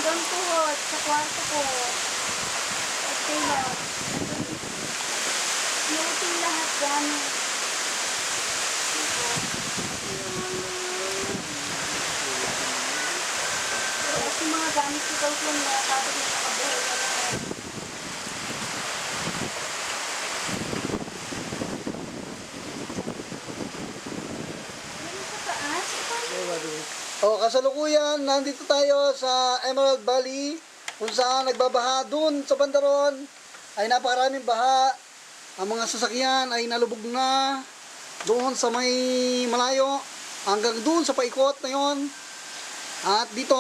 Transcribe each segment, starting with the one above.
Doon po, sa kwarto ko. Okay lang. Inutin lahat yan. Kasi mga gamit ko daw po na sabi niya nakabuhay na lahat. Kasalukuyan, nandito tayo sa Emerald Valley kung saan nagbabaha dun sa bandaron ay napakaraming baha. Ang mga sasakyan ay nalubog na doon sa may malayo hanggang doon sa paikot na yon. At dito,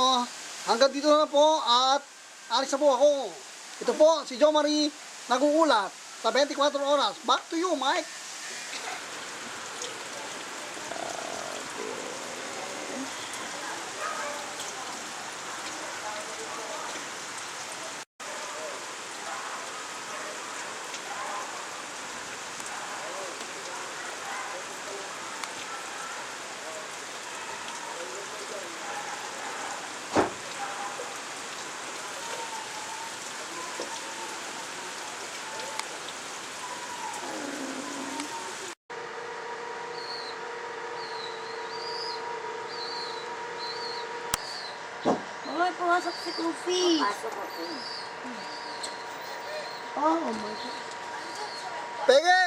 hanggang dito na po at alis na po ako. Ito po si Jo Marie nag-uulat sa 24 oras. Back to you, Mike. Ay, pumasok si Kofi. Pasok ako. Oh my God. Pege!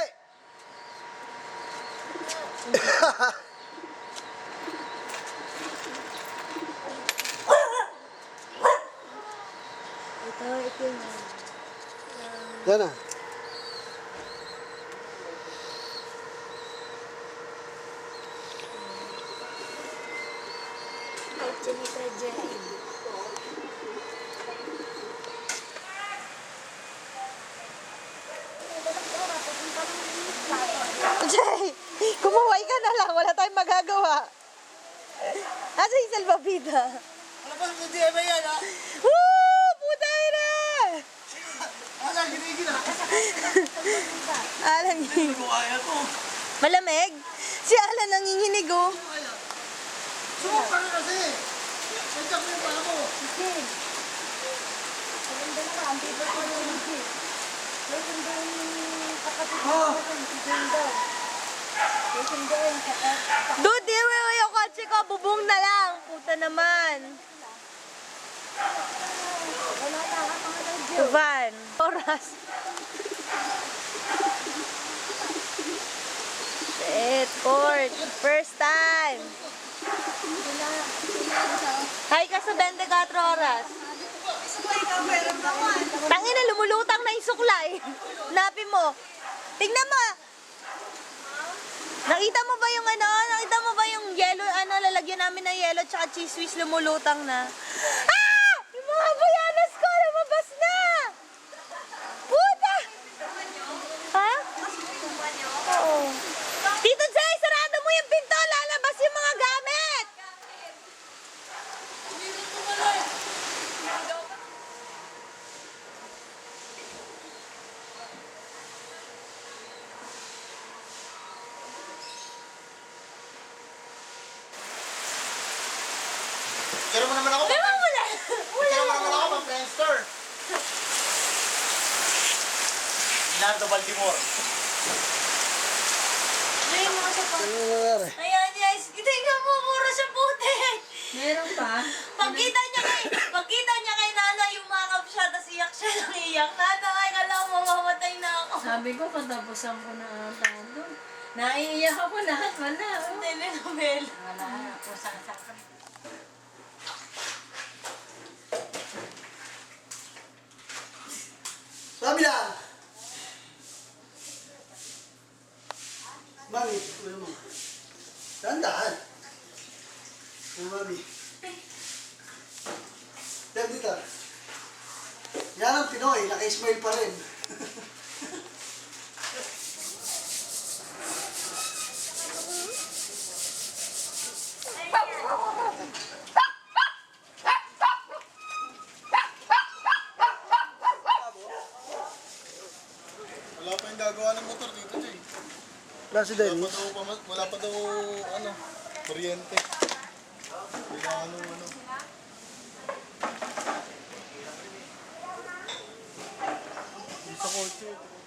Ito yung... Yan na. Chinita Jay. Jay, kumuhay ka na lang. Wala tayong magagawa. Asa yung salbabida? Ano ba sa DMA yan, ha? Woo! Putay na! Ano, ginigil, ha? Alan yun. Kaya ko. Malamig? Si Alan nanginginig, oh. Sumok ka na kasi. Nandiyan ko yung pala mo. Maganda na ka, ang people ko yung music. Maganda yung kapatid ko Oh. si Jendo. Maganda yung kapatid. Dude, di mo yung kotse ko. Bubong na lang. Puta naman. Wala na ka mga nagdiyo. Van. Oras. Shit, court. First time. Hi ka sa 24 oras. Tangina, lumulutang na yung suklay. Napin mo. Tignan mo. Nakita mo ba yung ano? Nakita mo ba yung yellow, ano, lalagyan namin ng yellow tsaka cheese whiz lumulutang na? Ah! Yung mga bayanas ko, lumabas na! Puta! Ha? Oo. Tito Jay, sarado mo yung pinto, lalabas yung mga gamit! Kira mo naman ako. Pero wala! Kira mo naman ako pang Friendster. Leonardo Baltimore. Jay, mga sa pa. Ano nangyari? Ayan, guys. Tingnan mo, puro siya puti. Meron pa? Pagkita niya kay Nana, yumakap siya, tapos iyak siya ng iyak. Nana, ay, kala mo, mamamatay na ako. Sabi ko, katapusan ko na ata doon. Naiiyak ako lahat, wala. Telenovela. Wala, ako sa Sabi lang. Mami, ulo mo. Tandaan. Mami. Yan dito. Yan ang Pinoy, naka-smile pa rin. Wala pa yung gagawa ng motor dito, Jay. Wala si Dennis. Wala pa daw, ano, kuryente. Kailangan ano. kotse.